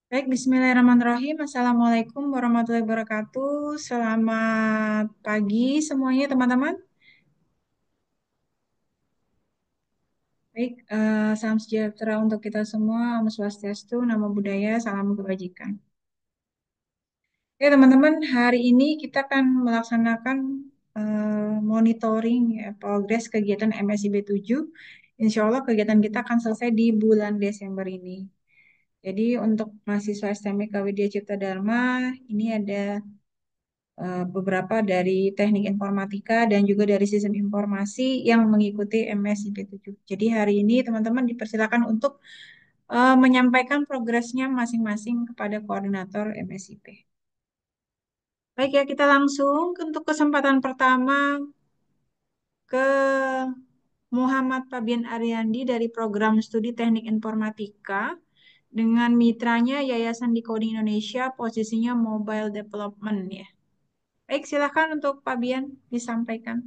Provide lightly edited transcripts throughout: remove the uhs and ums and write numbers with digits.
Baik, Bismillahirrahmanirrahim. Assalamualaikum warahmatullahi wabarakatuh. Selamat pagi semuanya, teman-teman. Baik, salam sejahtera untuk kita semua. Om Swastiastu, Namo Buddhaya, Salam Kebajikan. Ya, teman-teman, hari ini kita akan melaksanakan monitoring ya, progres kegiatan MSIB 7. Insya Allah kegiatan kita akan selesai di bulan Desember ini. Jadi untuk mahasiswa STMIK Widya Cipta Dharma, ini ada beberapa dari teknik informatika dan juga dari sistem informasi yang mengikuti MSIP 7. Jadi hari ini teman-teman dipersilakan untuk menyampaikan progresnya masing-masing kepada koordinator MSIP. Baik ya, kita langsung untuk kesempatan pertama ke Muhammad Fabian Ariandi dari Program Studi Teknik Informatika dengan mitranya Yayasan Decoding Indonesia, posisinya Mobile Development ya. Baik, silakan untuk Fabian disampaikan.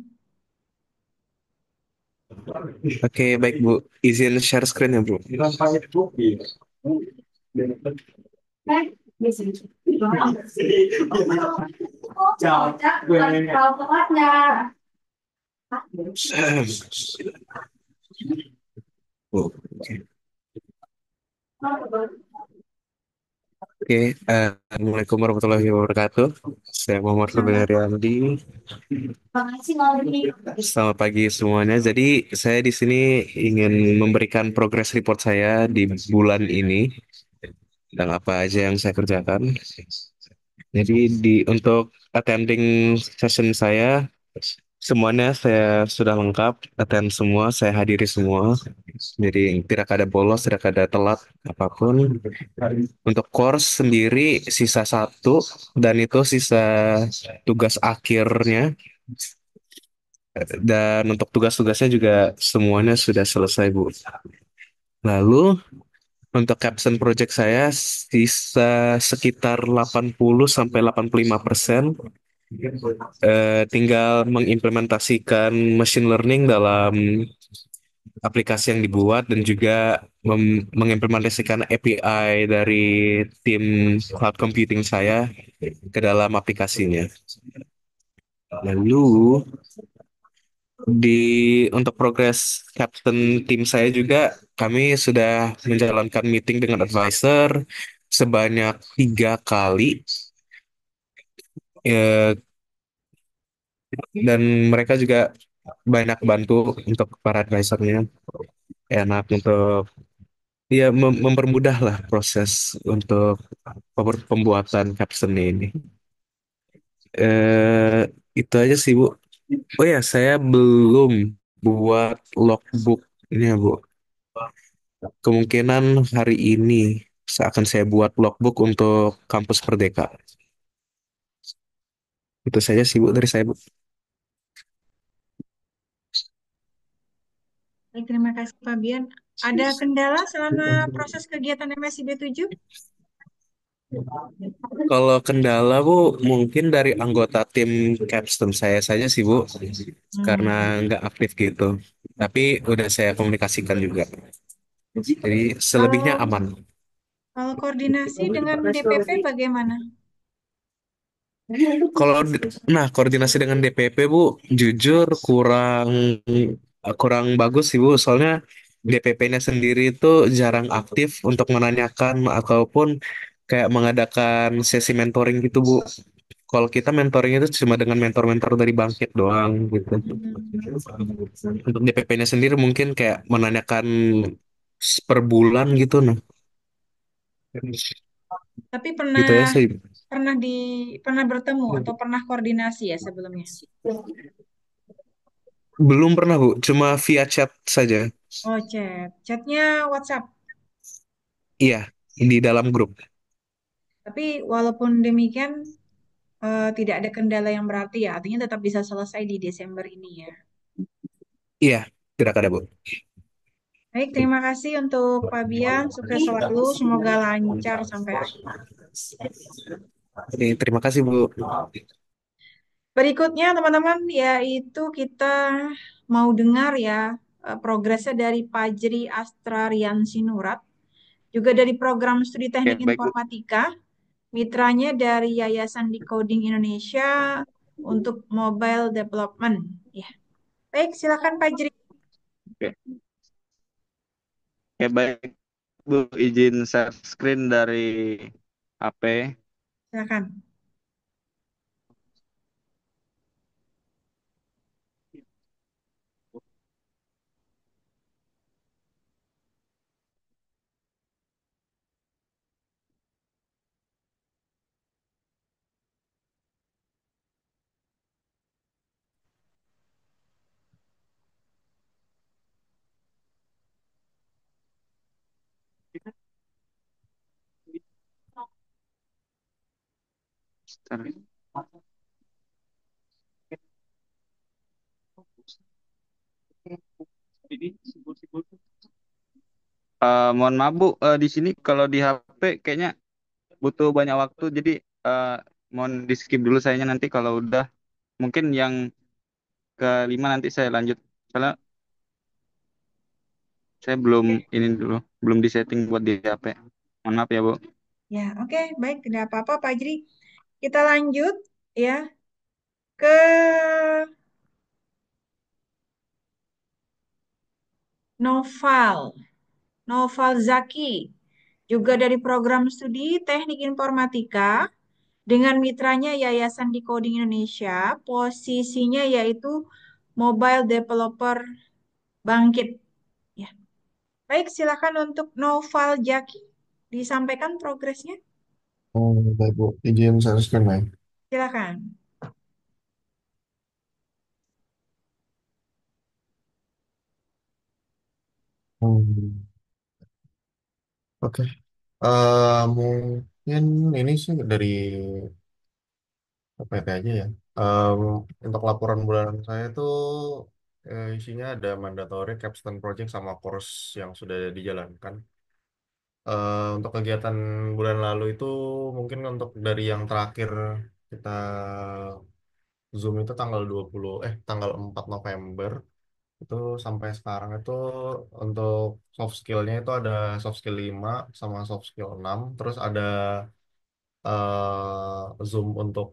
Oke, baik Bu. Izin share screen ya, Bu. Bu, Oke, Oke, Assalamualaikum warahmatullahi wabarakatuh. Saya Muhammad Fabian Ariandi. Selamat pagi semuanya. Jadi saya di sini ingin memberikan progress report saya di bulan ini dan apa aja yang saya kerjakan. Jadi untuk attending session saya semuanya saya sudah lengkap, attend semua, saya hadiri semua. Jadi tidak ada bolos, tidak ada telat apapun. Untuk course sendiri sisa satu dan itu sisa tugas akhirnya. Dan untuk tugas-tugasnya juga semuanya sudah selesai, Bu. Lalu untuk caption project saya sisa sekitar 80 sampai 85%. Tinggal mengimplementasikan machine learning dalam aplikasi yang dibuat dan juga mengimplementasikan API dari tim cloud computing saya ke dalam aplikasinya. Lalu di untuk progres captain tim saya juga kami sudah menjalankan meeting dengan advisor sebanyak 3 kali. Eh, dan mereka juga banyak bantu untuk para advisornya, enak untuk ya mempermudah lah proses untuk pembuatan caption ini. eh itu aja sih, Bu. Oh ya, saya belum buat logbook ini ya, Bu. Kemungkinan hari ini akan saya buat logbook untuk kampus Merdeka. Itu saja sih, Bu, dari saya, Bu. Baik, terima kasih Fabian. Ada kendala selama proses kegiatan MSIB 7? Kalau kendala, Bu, mungkin dari anggota tim capstone saya saja sih, Bu, karena Hmm. nggak aktif gitu. Tapi udah saya komunikasikan juga. Jadi selebihnya Kalau aman. kalau koordinasi dengan DPP bagaimana? Kalau nah koordinasi dengan DPP, Bu, jujur kurang kurang bagus sih, Bu. Soalnya DPP-nya sendiri itu jarang aktif untuk menanyakan ataupun kayak mengadakan sesi mentoring gitu, Bu. Kalau kita mentoring itu cuma dengan mentor-mentor dari Bangkit doang gitu. Hmm. Untuk DPP-nya sendiri mungkin kayak menanyakan per bulan gitu, nah. Tapi Gitu pernah ya sih. pernah di pernah bertemu atau pernah koordinasi ya sebelumnya? Belum pernah, Bu. Cuma via chat saja. Oh, chatnya WhatsApp. Iya, di dalam grup. Tapi walaupun demikian tidak ada kendala yang berarti ya, artinya tetap bisa selesai di Desember ini ya. Iya, tidak ada, Bu. Baik, terima kasih untuk Fabian. Sukses selalu. Semoga lancar sampai akhir. Oke, terima kasih, Bu. Berikutnya, teman-teman, yaitu kita mau dengar ya progresnya dari Fajri Astrarian Sinurat juga dari program studi teknik Oke, baik Bu. informatika, mitranya dari Yayasan Decoding Indonesia untuk mobile development. Ya, baik, silakan Pak Jri, Oke, oke baik Bu, izin share screen dari HP. silakan. Mohon maaf Bu, di sini kalau di HP kayaknya butuh banyak waktu, jadi eh, mohon di skip dulu sayanya, nanti kalau udah mungkin yang kelima nanti saya lanjut. Soalnya saya belum ini dulu, belum disetting buat di HP. Mohon maaf ya Bu. Ya, oke, baik, tidak apa-apa Pak Jri. Kita lanjut ya ke Noval. Noval Zaki, juga dari program studi Teknik Informatika dengan mitranya Yayasan Decoding Indonesia, posisinya yaitu Mobile Developer Bangkit. Ya. Baik, silakan untuk Noval Zaki disampaikan progresnya. Oh, baik Bu, izin saya scan ya. Silakan. Hmm, oke. Mungkin ini sih dari PT aja ya. Em, untuk laporan bulanan saya tuh isinya ada mandatory capstone project sama course yang sudah dijalankan. Untuk kegiatan bulan lalu itu mungkin untuk dari yang terakhir kita Zoom itu tanggal 4 November. Itu sampai sekarang itu untuk soft skillnya itu ada soft skill 5 sama soft skill 6, terus ada Zoom untuk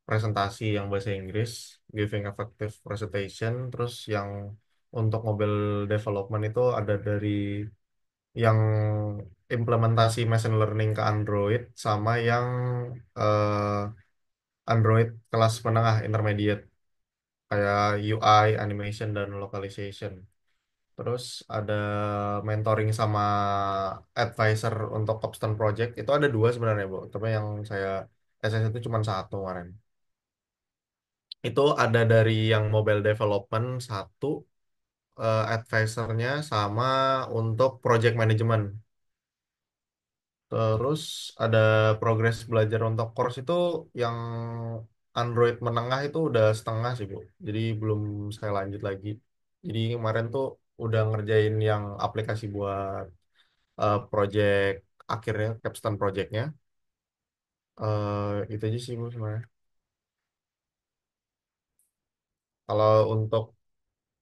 presentasi yang bahasa Inggris, giving effective presentation, terus yang untuk mobile development itu ada dari yang implementasi machine learning ke Android sama yang eh, Android kelas menengah intermediate kayak UI, animation dan localization. Terus ada mentoring sama advisor untuk capstone project. Itu ada dua sebenarnya, Bu. Tapi yang saya SS itu cuma satu kemarin. Itu ada dari yang mobile development satu, advisornya sama untuk project management. Terus ada progres belajar untuk course itu yang Android menengah itu udah setengah sih, Bu. Jadi belum saya lanjut lagi. Jadi kemarin tuh udah ngerjain yang aplikasi buat project akhirnya capstone projectnya. Itu aja sih Bu sebenarnya. Kalau untuk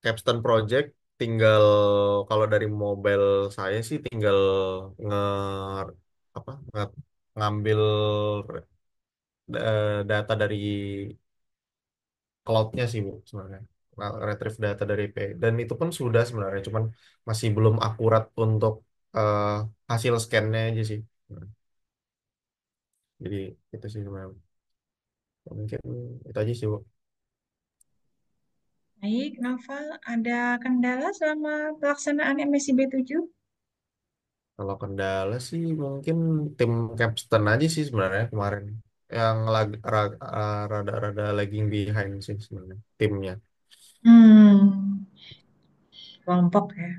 capstone project tinggal kalau dari mobile saya sih tinggal nge apa ngambil data dari cloud-nya sih Bu sebenarnya. Retrieve data dari P. Dan itu pun sudah sebenarnya, cuman masih belum akurat untuk eh, hasil scan-nya aja sih. Jadi itu sih sebenarnya. Mungkin itu aja sih Bu. Baik, Noval, ada kendala selama pelaksanaan MSIB 7? Kalau kendala sih mungkin tim capstone aja sih sebenarnya kemarin yang rada-rada lagging behind sih sebenarnya timnya. Hmm, kelompok ya.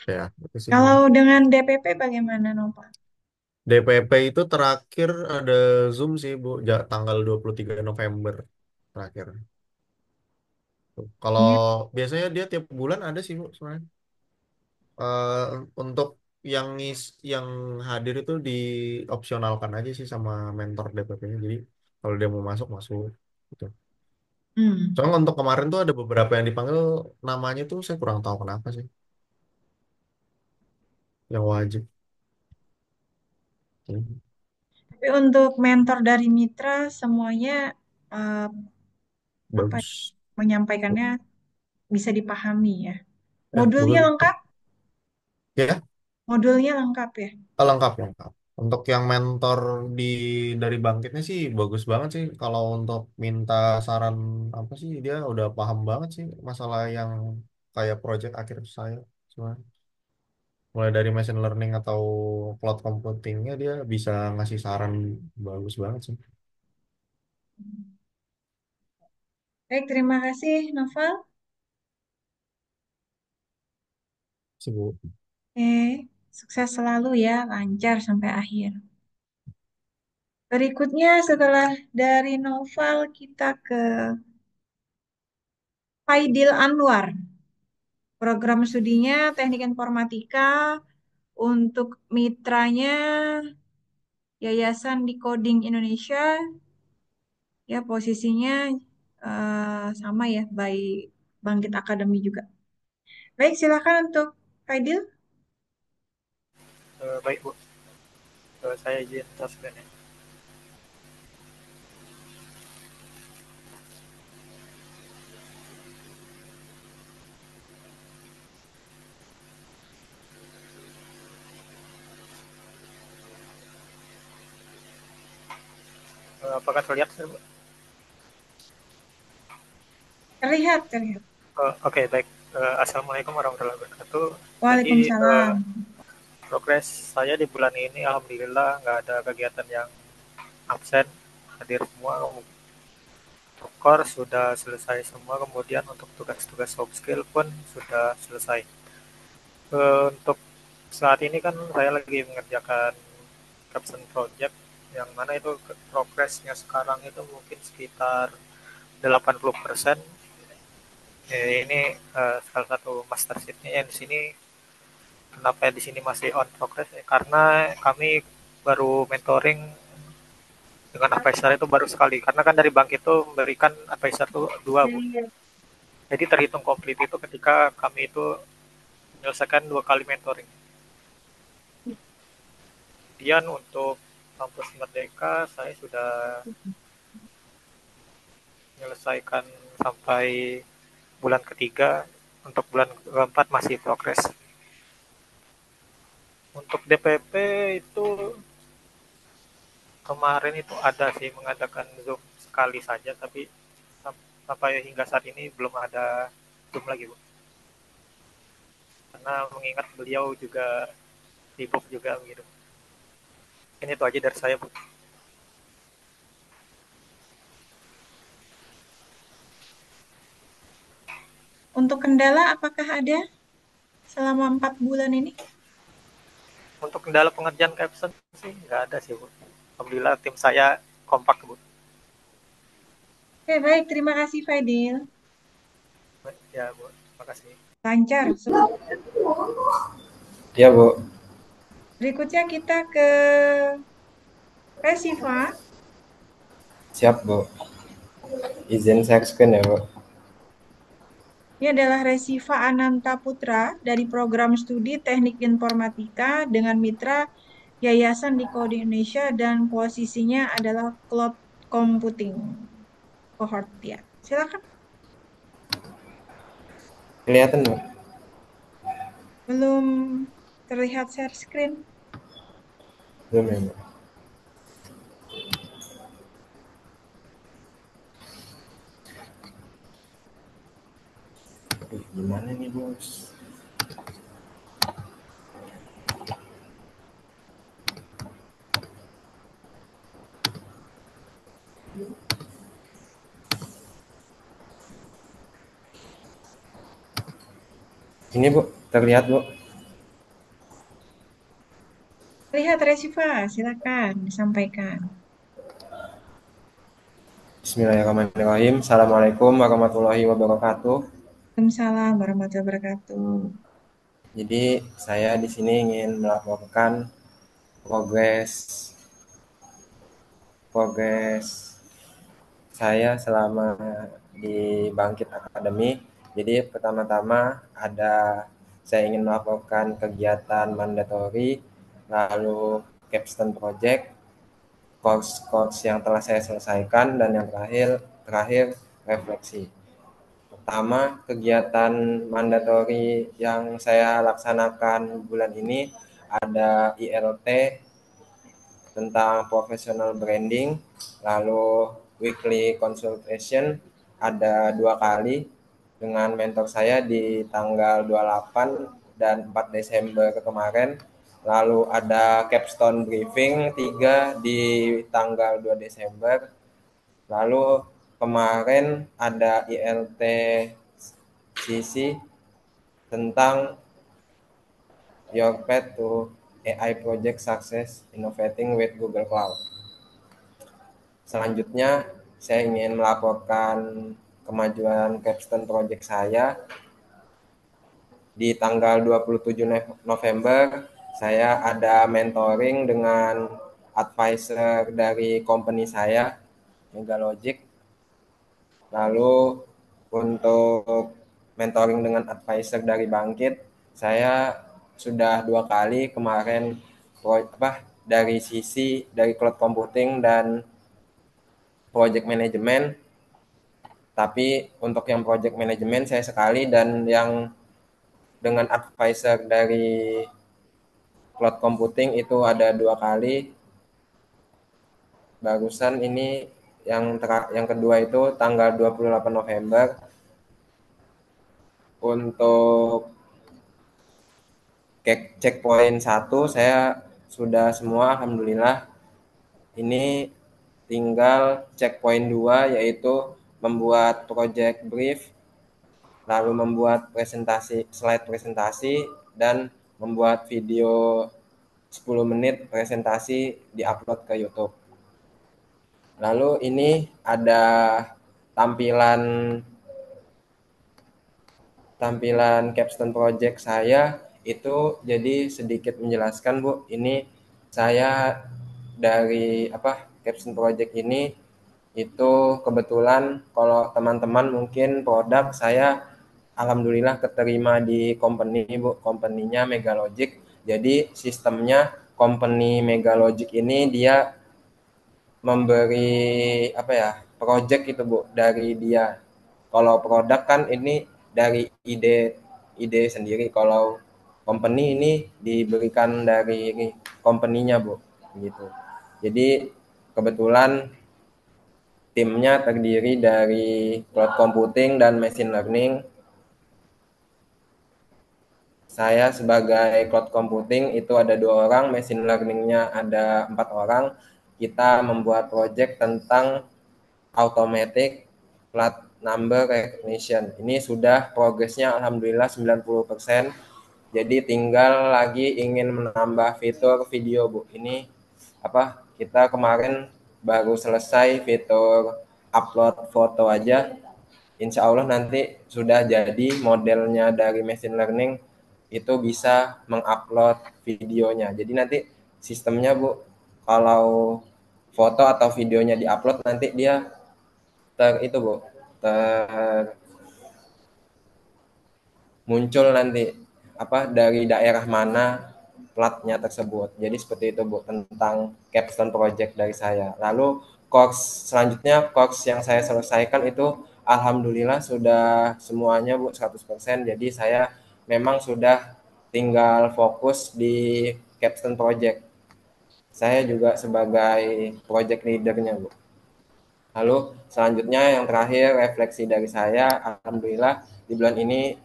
Ya, itu sih Kalau sebenarnya. dengan DPP bagaimana, Noval? DPP itu terakhir ada Zoom sih Bu, tanggal 23 November terakhir. Tuh. Kalau Ya. biasanya dia tiap bulan ada sih Bu sebenarnya. Eh, untuk yang hadir itu diopsionalkan aja sih sama mentor DPP-nya. Jadi kalau dia mau masuk masuk gitu. Hmm. Soalnya untuk kemarin tuh ada beberapa yang dipanggil namanya tuh saya kurang tahu kenapa sih yang wajib. Tapi untuk mentor dari mitra semuanya eh, apa ya, Bagus. menyampaikannya bisa dipahami ya. Ya, Modulnya bagus. lengkap, Ya, modulnya lengkap ya. lengkap lengkap. Untuk yang mentor di dari Bangkitnya sih bagus banget sih. Kalau untuk minta saran apa sih dia udah paham banget sih masalah yang kayak project akhir saya. Cuma mulai dari machine learning atau cloud computingnya dia bisa ngasih saran bagus banget sih. Baik, terima kasih Novel. Sibuk. Sukses selalu ya, lancar sampai akhir. Berikutnya setelah dari Novel kita ke Faidil Anwar. Program studinya Teknik Informatika untuk mitranya Yayasan Decoding Indonesia. Ya, posisinya sama ya, by Bangkit Academy juga. Baik, silakan untuk Faidil. Baik Bu, saya izin jelaskan ya. Apakah terlihat? Terlihat, terlihat. Oke, baik. Assalamualaikum warahmatullahi wabarakatuh. Jadi Waalaikumsalam. progres saya di bulan ini alhamdulillah nggak ada kegiatan yang absen, hadir semua. Core sudah selesai semua, kemudian untuk tugas-tugas soft skill pun sudah selesai. Untuk saat ini kan saya lagi mengerjakan caption project yang mana itu progresnya sekarang itu mungkin sekitar 80%. Ini salah satu master sheet-nya yang di sini. Kenapa di sini masih on progress? Karena kami baru mentoring dengan advisor itu baru sekali. Karena kan dari bank itu memberikan advisor itu dua, Bu. Jadi terhitung komplit itu ketika kami itu menyelesaikan 2 kali mentoring. Kemudian untuk kampus Merdeka saya sudah menyelesaikan sampai bulan ketiga. Untuk bulan keempat masih progres. Untuk DPP itu kemarin itu ada sih mengadakan Zoom sekali saja, tapi sampai hingga saat ini belum ada Zoom lagi, Bu. Karena mengingat beliau juga sibuk juga gitu. Ini itu aja dari saya, Bu. Untuk kendala apakah ada selama 4 bulan ini? Untuk kendala pengerjaan caption sih nggak ada sih, Bu. Alhamdulillah tim saya kompak, Bu. Oke, baik. Terima kasih, Faidil. Ya, Bu. Terima kasih. Lancar. Iya, Bu. Berikutnya kita ke Resiva. Siap, Bu. Izin share screen ya, Bu. Ini adalah Resiva Ananta Putra dari program studi Teknik Informatika dengan mitra Yayasan Decoding Indonesia dan posisinya adalah Cloud Computing cohort ya. Silakan. Kelihatan, Bu? Belum terlihat share screen. Belum ya, Bu? Aduh, gimana nih, Bos? Ini, Bu. Terlihat, Bu? Lihat Resiva, silakan disampaikan. Bismillahirrahmanirrahim. Assalamualaikum warahmatullahi wabarakatuh. Waalaikumsalam warahmatullahi wabarakatuh. Jadi, saya di sini ingin melaporkan progres progres saya selama di Bangkit Academy. Jadi pertama-tama saya ingin melaporkan kegiatan mandatori, lalu capstone project, course-course yang telah saya selesaikan, dan yang terakhir refleksi. Pertama, kegiatan mandatori yang saya laksanakan bulan ini ada ILT tentang professional branding, lalu weekly consultation ada 2 kali dengan mentor saya di tanggal 28 dan 4 Desember kemarin. Lalu ada capstone briefing 3 di tanggal 2 Desember. Lalu kemarin ada ILT sisi tentang Your Path to AI Project Success Innovating with Google Cloud. Selanjutnya, saya ingin melaporkan kemajuan capstone project saya. Di tanggal 27 November, saya ada mentoring dengan advisor dari company saya, Megalogic. Lalu untuk mentoring dengan advisor dari Bangkit, saya sudah 2 kali kemarin dari sisi dari cloud computing dan project management. Tapi untuk yang project management saya sekali, dan yang dengan advisor dari cloud computing itu ada 2 kali. Barusan ini yang kedua itu tanggal 28 November. Untuk checkpoint 1 saya sudah semua, alhamdulillah. Ini tinggal checkpoint 2, yaitu membuat project brief, lalu membuat slide presentasi, dan membuat video 10 menit presentasi di-upload ke YouTube. Lalu ini ada tampilan capstone project saya itu, jadi sedikit menjelaskan Bu. Ini saya dari capstone project ini itu kebetulan, kalau teman-teman mungkin produk saya alhamdulillah keterima di company Bu, company-nya Megalogic. Jadi sistemnya company Megalogic ini dia memberi project itu Bu dari dia. Kalau produk kan ini dari ide sendiri. Kalau company ini diberikan dari company-nya Bu, gitu. Jadi kebetulan timnya terdiri dari cloud computing dan machine learning. Saya sebagai cloud computing itu ada 2 orang, machine learningnya ada 4 orang. Kita membuat project tentang automatic plat number recognition. Ini sudah progresnya alhamdulillah 90%. Jadi tinggal lagi ingin menambah fitur video Bu. Ini kita kemarin baru selesai fitur upload foto aja. Insya Allah nanti sudah jadi modelnya dari machine learning itu bisa mengupload videonya. Jadi nanti sistemnya Bu, kalau foto atau videonya diupload nanti dia muncul nanti dari daerah mana platnya tersebut. Jadi seperti itu Bu tentang capstone project dari saya. Lalu course selanjutnya, course yang saya selesaikan itu alhamdulillah sudah semuanya Bu 100%. Jadi saya memang sudah tinggal fokus di capstone project. Saya juga sebagai project leadernya Bu. Lalu selanjutnya yang terakhir refleksi dari saya, alhamdulillah di bulan ini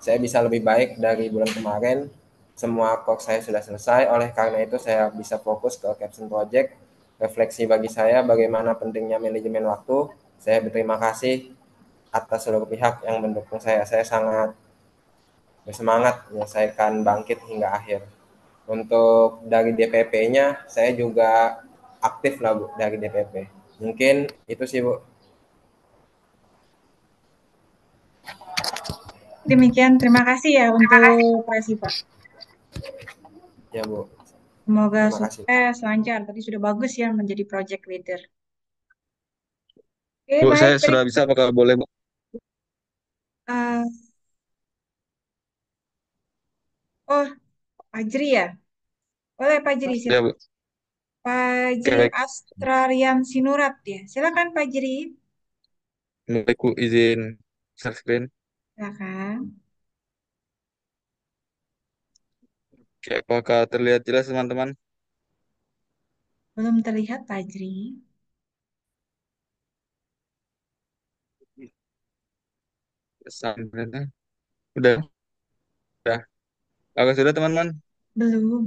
saya bisa lebih baik dari bulan kemarin. Semua course saya sudah selesai, oleh karena itu saya bisa fokus ke capstone project. Refleksi bagi saya bagaimana pentingnya manajemen waktu. Saya berterima kasih atas seluruh pihak yang mendukung saya. Saya sangat bersemangat menyelesaikan Bangkit hingga akhir. Untuk dari DPP-nya saya juga aktif lah Bu dari DPP. Mungkin itu sih Bu. Demikian, terima kasih ya untuk Resi Pak. Ya Bu. Semoga Terima kasih. sukses, lancar. Tadi sudah bagus ya menjadi project leader. Oke, Bu, baik. saya sudah bisa, apakah boleh Bu? Uh, oh, Fajri ya? Boleh Fajri, Ya silakan. Bu. Fajri Baik, Astrarian Sinurat ya. Silakan Fajri. baik Bu, izin share screen. Silakan. Oke, apakah terlihat jelas teman-teman? Belum terlihat Fajri. Sampai udah, udah. Oke, sudah teman-teman. Belum.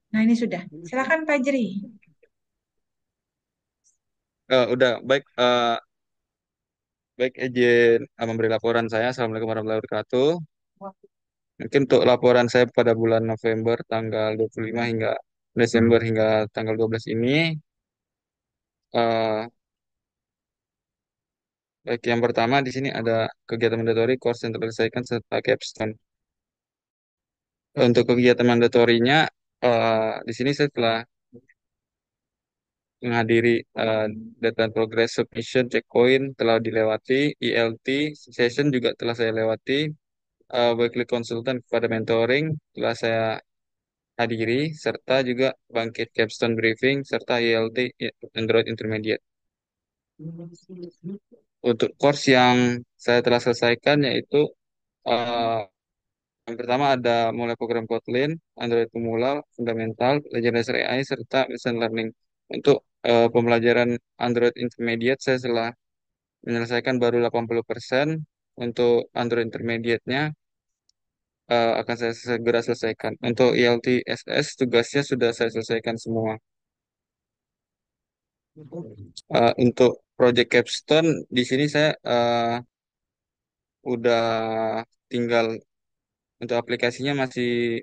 Nah, ini sudah. Silakan Fajri. Udah, baik. Baik, izin memberi laporan saya. Assalamualaikum warahmatullahi wabarakatuh. Mungkin untuk laporan saya pada bulan November tanggal 25 hingga Desember hingga tanggal 12 ini. eh, Baik, yang pertama di sini ada kegiatan mandatory, course yang terselesaikan serta capstone. Untuk kegiatan mandatorinya, di sini saya telah menghadiri data progress submission, checkpoint telah dilewati, ELT session juga telah saya lewati, weekly consultant kepada mentoring telah saya hadiri, serta juga bangkit capstone briefing, serta ELT Android Intermediate. Untuk course yang saya telah selesaikan yaitu eh, yang pertama ada mulai program Kotlin, Android pemula, fundamental, belajar dasar AI, serta machine learning. Untuk pembelajaran Android Intermediate saya telah menyelesaikan baru 80%. Untuk Android Intermediate-nya akan saya segera selesaikan. Untuk IELTS tugasnya sudah saya selesaikan semua. Untuk Project Capstone di sini saya udah tinggal untuk aplikasinya masih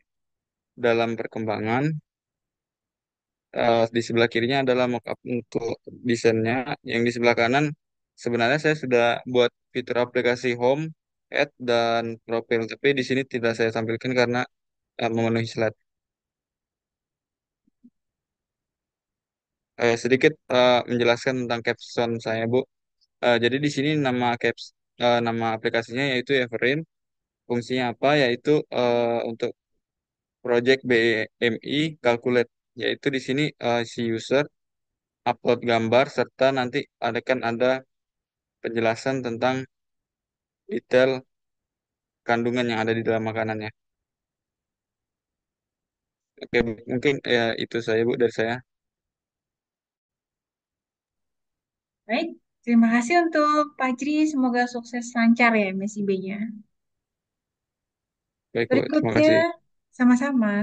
dalam perkembangan. Di sebelah kirinya adalah mockup untuk desainnya. Yang di sebelah kanan sebenarnya saya sudah buat fitur aplikasi home, add dan profil, tapi di sini tidak saya tampilkan karena memenuhi slide. Sedikit menjelaskan tentang caption saya, Bu. Jadi di sini nama aplikasinya yaitu Everin. Fungsinya apa? Yaitu untuk Project BMI Calculate. Yaitu di sini si user upload gambar serta nanti kan ada penjelasan tentang detail kandungan yang ada di dalam makanannya. Oke, Bu. Mungkin ya itu saya Bu dari saya. Baik. Terima kasih untuk Fajri. Semoga sukses lancar ya MSIB-nya. Baik Bu, terima Berikutnya, kasih. sama-sama.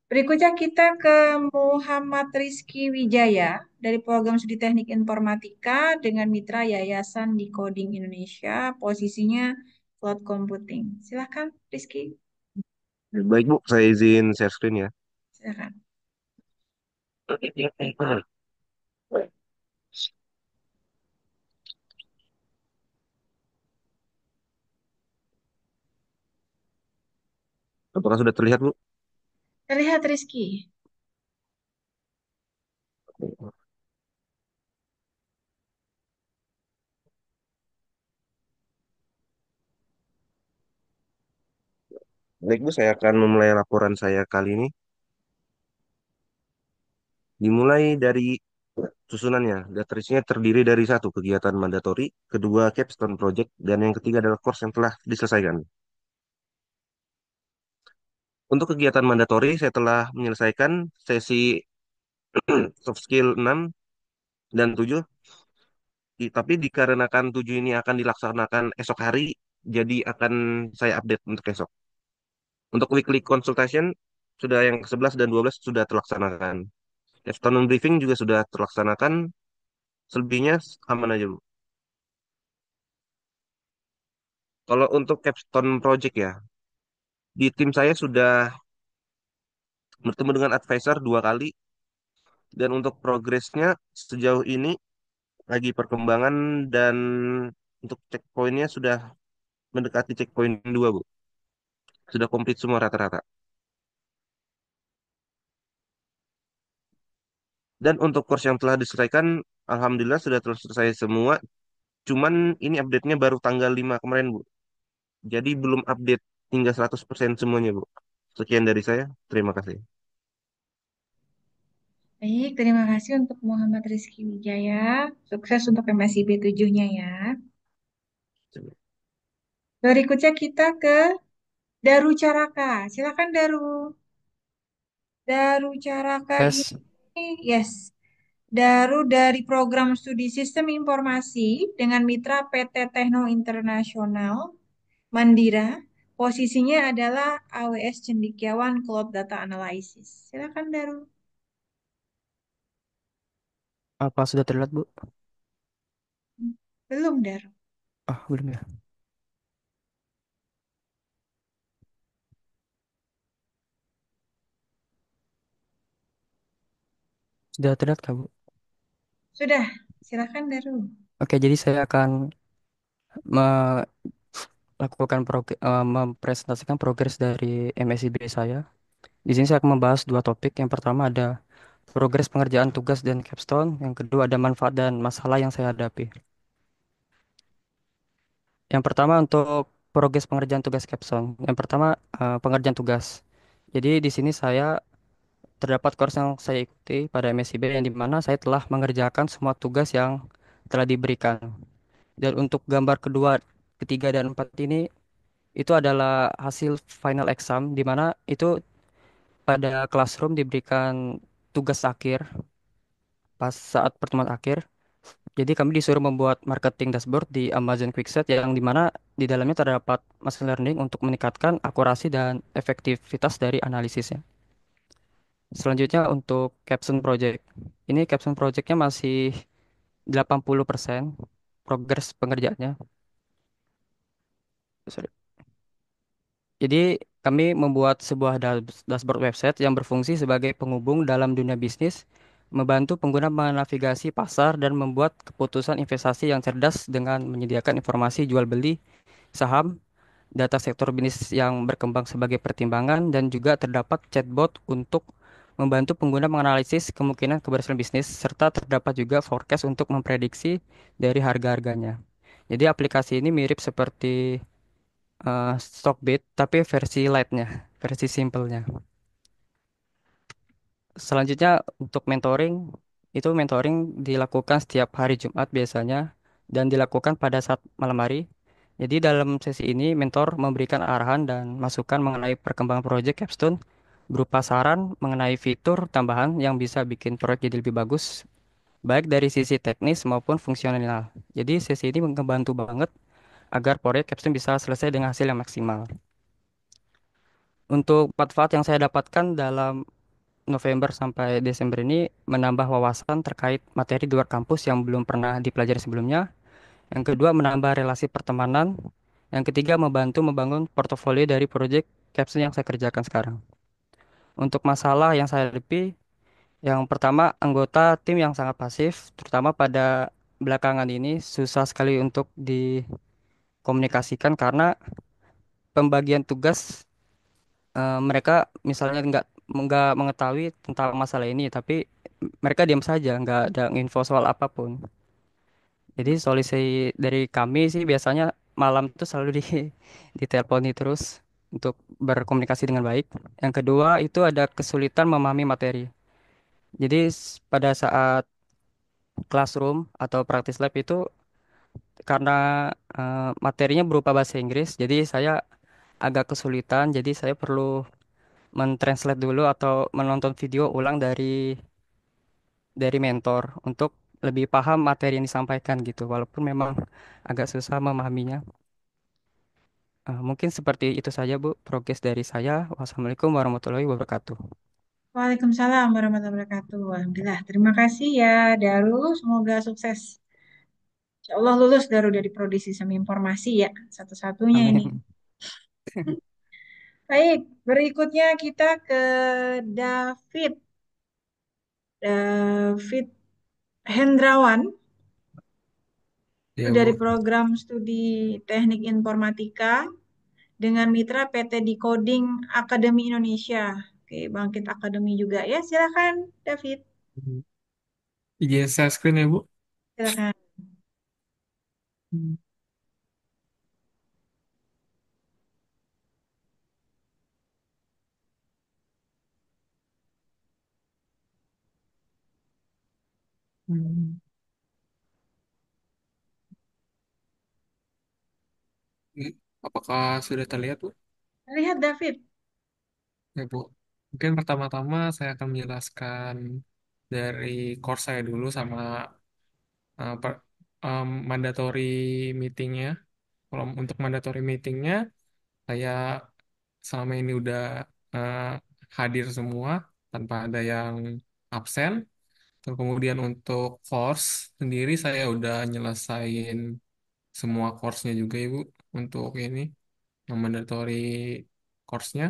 Berikutnya kita ke Muhammad Rizky Wijaya dari Program Studi Teknik Informatika dengan mitra Yayasan Decoding Indonesia, posisinya Cloud Computing. Silakan Rizky, Baik Bu, saya izin share screen ya. silakan. Apakah sudah terlihat Bu? Terlihat Rizky. Baik Bu, saya akan memulai laporan saya kali ini. Dimulai dari susunannya. Database-nya terdiri dari satu kegiatan mandatori, kedua capstone project, dan yang ketiga adalah course yang telah diselesaikan. Untuk kegiatan mandatori, saya telah menyelesaikan sesi soft skill 6 dan 7. Tapi dikarenakan 7 ini akan dilaksanakan esok hari, jadi akan saya update untuk esok. Untuk weekly consultation, sudah yang ke-11 dan 12 sudah terlaksanakan. Afternoon briefing juga sudah terlaksanakan. Selebihnya aman aja, Bu. Kalau untuk capstone project ya, di tim saya sudah bertemu dengan advisor 2 kali. Dan untuk progresnya sejauh ini lagi perkembangan dan untuk checkpointnya sudah mendekati checkpoint 2 Bu. Sudah komplit semua rata-rata. Dan untuk course yang telah diselesaikan, Alhamdulillah sudah selesai semua. Cuman ini update-nya baru tanggal 5 kemarin, Bu. Jadi belum update hingga 100% semuanya, Bu. Sekian dari saya. Terima kasih. Baik, terima kasih untuk Muhammad Rizky Wijaya. Sukses untuk MSI B7-nya ya. Berikutnya kita ke Daru Caraka. Silakan Daru. Daru Caraka Tes. ini, yes. Daru dari Program Studi Sistem Informasi dengan mitra PT Tekno Internasional Mandira. Posisinya adalah AWS Cendikiawan Cloud Data Analysis. Silakan Daru. Apa sudah terlihat, Bu? Belum Daru. Ah, belum ya. Sudah terlihat, Kak, Bu? Sudah, silakan Daru. Oke, jadi saya akan melakukan mempresentasikan progres dari MSIB saya. Di sini saya akan membahas dua topik. Yang pertama ada progres pengerjaan tugas dan capstone. Yang kedua ada manfaat dan masalah yang saya hadapi. Yang pertama untuk progres pengerjaan tugas capstone. Yang pertama pengerjaan tugas. Jadi di sini saya terdapat course yang saya ikuti pada MSIB yang dimana saya telah mengerjakan semua tugas yang telah diberikan. Dan untuk gambar kedua, ketiga, dan empat ini itu adalah hasil final exam di mana itu pada classroom diberikan tugas akhir pas saat pertemuan akhir. Jadi kami disuruh membuat marketing dashboard di Amazon Quickset yang dimana di dalamnya terdapat machine learning untuk meningkatkan akurasi dan efektivitas dari analisisnya. Selanjutnya untuk caption project. Ini caption projectnya masih 80% progres pengerjaannya. Sorry. Jadi kami membuat sebuah dashboard website yang berfungsi sebagai penghubung dalam dunia bisnis, membantu pengguna menavigasi pasar dan membuat keputusan investasi yang cerdas dengan menyediakan informasi jual beli saham, data sektor bisnis yang berkembang sebagai pertimbangan, dan juga terdapat chatbot untuk membantu pengguna menganalisis kemungkinan keberhasilan bisnis, serta terdapat juga forecast untuk memprediksi dari harga-harganya. Jadi aplikasi ini mirip seperti Stockbit, tapi versi light-nya, versi simpelnya. Selanjutnya untuk mentoring, itu mentoring dilakukan setiap hari Jumat biasanya dan dilakukan pada saat malam hari. Jadi dalam sesi ini mentor memberikan arahan dan masukan mengenai perkembangan proyek Capstone berupa saran mengenai fitur tambahan yang bisa bikin proyek jadi lebih bagus, baik dari sisi teknis maupun fungsional. Jadi sesi ini membantu banget agar proyek Capstone bisa selesai dengan hasil yang maksimal. Untuk manfaat yang saya dapatkan dalam November sampai Desember ini menambah wawasan terkait materi di luar kampus yang belum pernah dipelajari sebelumnya. Yang kedua, menambah relasi pertemanan. Yang ketiga, membantu membangun portofolio dari proyek capstone yang saya kerjakan sekarang. Untuk masalah yang saya hadapi, yang pertama, anggota tim yang sangat pasif, terutama pada belakangan ini susah sekali untuk dikomunikasikan karena pembagian tugas mereka misalnya nggak mengetahui tentang masalah ini, tapi mereka diam saja, nggak ada info soal apapun. Jadi solusi dari kami sih biasanya malam itu selalu diteleponi terus untuk berkomunikasi dengan baik. Yang kedua itu ada kesulitan memahami materi. Jadi pada saat classroom atau practice lab itu karena materinya berupa bahasa Inggris, jadi saya agak kesulitan. Jadi saya perlu mentranslate dulu atau menonton video ulang dari mentor untuk lebih paham materi yang disampaikan gitu walaupun memang agak susah memahaminya. Mungkin seperti itu saja Bu progres dari saya. Wassalamualaikum warahmatullahi wabarakatuh. Waalaikumsalam warahmatullahi wabarakatuh. Alhamdulillah. Terima kasih ya, Daru. Semoga sukses. Insya Allah lulus Daru dari Prodi Sistem Informasi ya. Satu-satunya ini. Amin. Baik, berikutnya kita ke David. David Hendrawan. Itu Ya, dari Bu. program studi Teknik Informatika dengan mitra PT Decoding Akademi Indonesia. Oke, Bangkit Akademi juga ya. Silakan, David. Iya, saya screen ya, Bu. Silakan. Hmm. Hmm. Hmm. Apakah sudah terlihat, Bu? Lihat David. Ya, Bu. Mungkin pertama-tama saya akan menjelaskan dari course saya dulu sama mandatory meetingnya. Kalau untuk mandatory meetingnya, saya selama ini udah eh, hadir semua tanpa ada yang absen. Terus kemudian untuk course sendiri saya udah nyelesain semua course-nya juga Ibu untuk ini yang mandatory course-nya.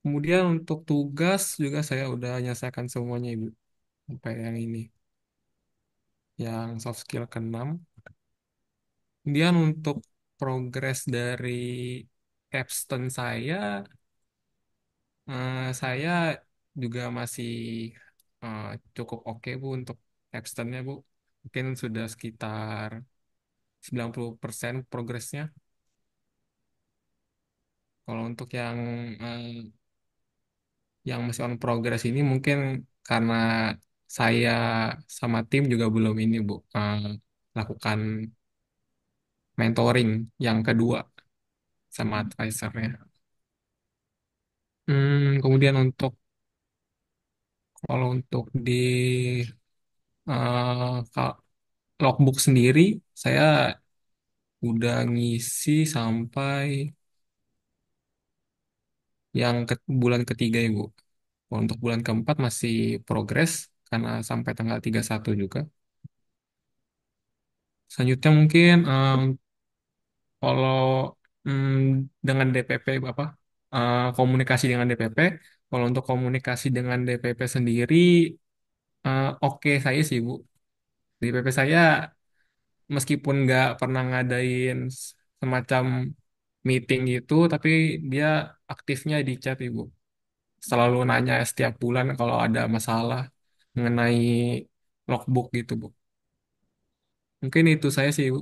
Kemudian untuk tugas juga saya udah nyelesaikan semuanya Ibu. Sampai yang ini, yang soft skill ke-6. Kemudian untuk progres dari capstone saya juga masih eh, cukup oke Bu untuk capstone-nya Bu. Mungkin sudah sekitar 90% progresnya. Kalau untuk eh, yang masih on progress ini mungkin karena saya sama tim juga belum ini Bu, lakukan mentoring yang kedua sama advisornya. Kemudian untuk kalau untuk di ka- logbook sendiri, saya udah ngisi sampai yang bulan ketiga Ibu. Kalau untuk bulan keempat masih progres karena sampai tanggal 31 juga. Selanjutnya mungkin kalau dengan DPP apa komunikasi dengan DPP, kalau untuk komunikasi dengan DPP sendiri oke saya sih Bu. DPP saya meskipun nggak pernah ngadain semacam meeting gitu, tapi dia aktifnya di chat Ibu. Selalu nanya setiap bulan kalau ada masalah mengenai logbook gitu Bu. Mungkin itu saya sih Bu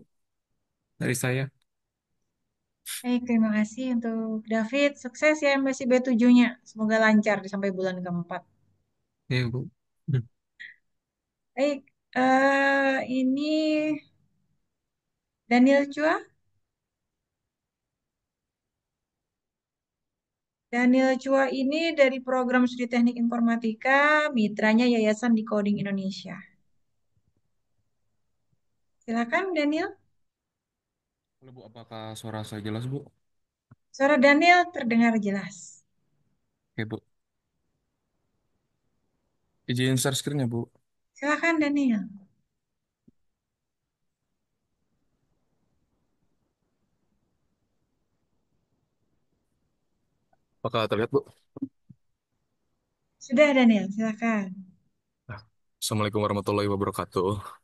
dari saya. Terima kasih untuk David. Sukses ya MBC B7-nya. Semoga lancar sampai bulan keempat. Ya Bu. Hmm. Baik, ini Daniel Chua. Daniel Chua ini dari program Studi Teknik Informatika, mitranya Yayasan Decoding Indonesia. Silakan Daniel. Halo Bu, apakah suara saya jelas Bu? Suara Daniel terdengar jelas. Oke Bu, izin share screen-nya Bu. Silakan Daniel. Apakah terlihat Bu? Sudah Daniel, silakan. Nah, Assalamualaikum warahmatullahi wabarakatuh.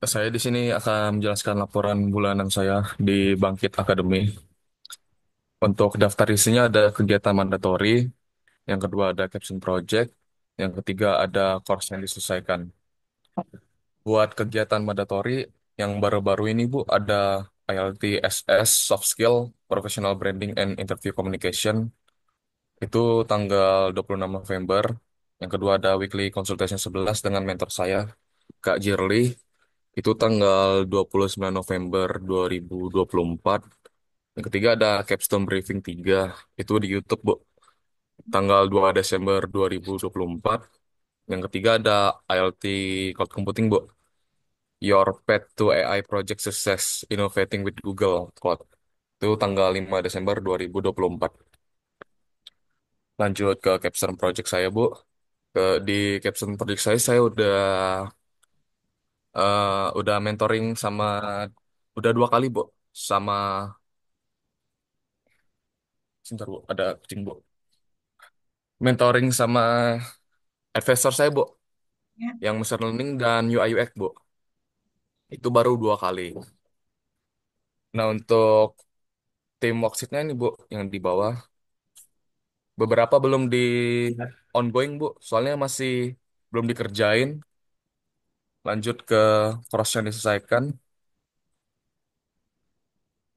Saya di sini akan menjelaskan laporan bulanan saya di Bangkit Academy. Untuk daftar isinya ada kegiatan mandatori, yang kedua ada caption project, yang ketiga ada course yang diselesaikan. Buat kegiatan mandatori yang baru-baru ini Bu, ada IELTS Soft Skill, Professional Branding and Interview Communication, itu tanggal 26 November. Yang kedua ada Weekly Consultation 11 dengan mentor saya, Kak Jirli, itu tanggal 29 November 2024. Yang ketiga ada Capstone Briefing 3, itu di YouTube Bu, tanggal 2 Desember 2024. Yang ketiga ada ILT Cloud Computing Bu, Your Path to AI Project Success Innovating with Google Cloud. Itu tanggal 5 Desember 2024. Lanjut ke Capstone Project saya, Bu. Di Capstone Project saya udah mentoring sama udah 2 kali, Bu. Sama sebentar, Bu, ada kucing, Bu. Mentoring sama advisor saya, Bu, Ya, yang machine learning dan UI UX, Bu. Itu baru 2 kali. Nah, untuk tim worksheet-nya ini, Bu, yang di bawah, beberapa belum di ongoing, Bu. Soalnya masih belum dikerjain. Lanjut ke course yang diselesaikan.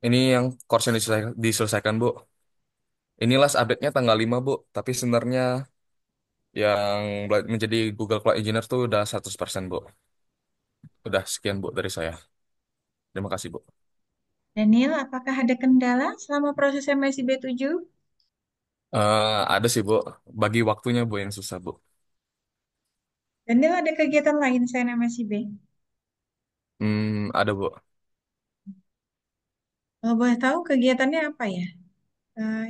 Ini yang course yang diselesaikan, Bu. Ini last update-nya tanggal 5 Bu. Tapi sebenarnya Yang menjadi Google Cloud Engineer tuh udah 100%, Bu. Udah sekian, Bu, dari saya. Terima kasih, Bu. Daniel, apakah ada kendala selama proses MSI B7? Ada sih, Bu. Bagi waktunya, Bu, yang susah, Bu. Daniel, ada kegiatan lain selain MSI B? Ada, Bu. Kalau boleh tahu kegiatannya apa ya?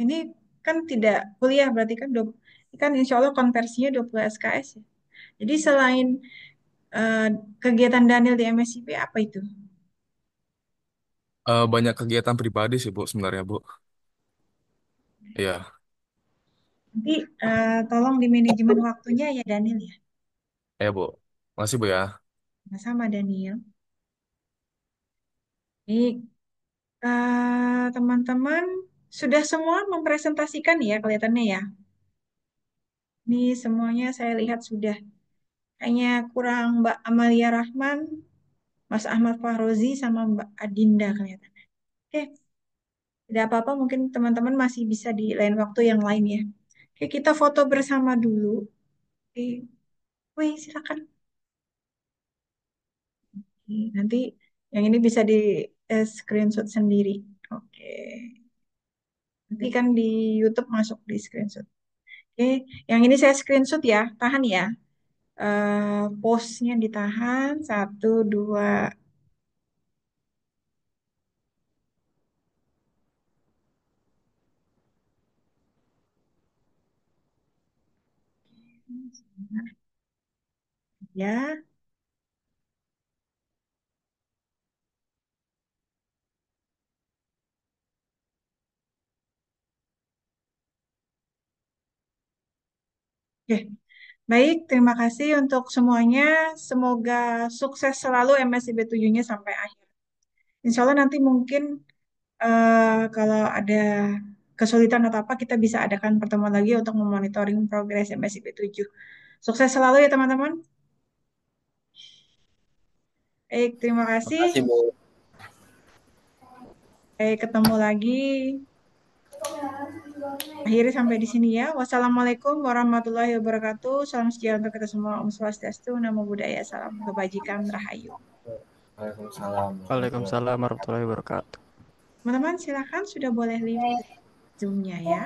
Ini kan tidak kuliah, berarti kan ini kan insya Allah konversinya 20 SKS ya. Jadi selain eh, kegiatan Daniel di MSIP apa itu? Banyak kegiatan pribadi sih, Bu, sebenarnya, Bu. Iya, Nanti tolong di manajemen waktunya ya Daniel ya. ya, Bu. Makasih, Bu, ya. Sama Daniel. Baik, teman-teman sudah semua mempresentasikan ya kelihatannya ya. Ini semuanya saya lihat sudah. Hanya kurang Mbak Amalia Rahman, Mas Ahmad Fahrozi, sama Mbak Adinda kelihatannya. Oke, tidak apa-apa, mungkin teman-teman masih bisa di lain waktu yang lain ya. Oke, kita foto bersama dulu. Oke, wih, silakan. Nanti yang ini bisa di screenshot sendiri. Oke, nanti kan di YouTube masuk di screenshot. Oke, yang ini saya screenshot ya, tahan ya. Pose-nya ditahan, satu, dua. Ya, oke. Baik, terima kasih untuk semuanya. Semoga sukses selalu MSIB 7-nya sampai akhir. Insya Allah nanti mungkin kalau ada kesulitan atau apa, kita bisa adakan pertemuan lagi untuk memonitoring progres MSIB 7. Sukses selalu ya teman-teman. Baik, terima kasih. Makasih, Bu. Baik, ketemu lagi. Akhirnya sampai di sini ya. Wassalamualaikum warahmatullahi wabarakatuh. Salam sejahtera untuk kita semua. Om Swastiastu, Namo Buddhaya, salam kebajikan, rahayu. Waalaikumsalam. Waalaikumsalam warahmatullahi wabarakatuh. Teman-teman, silakan sudah boleh leave Zoom-nya ya.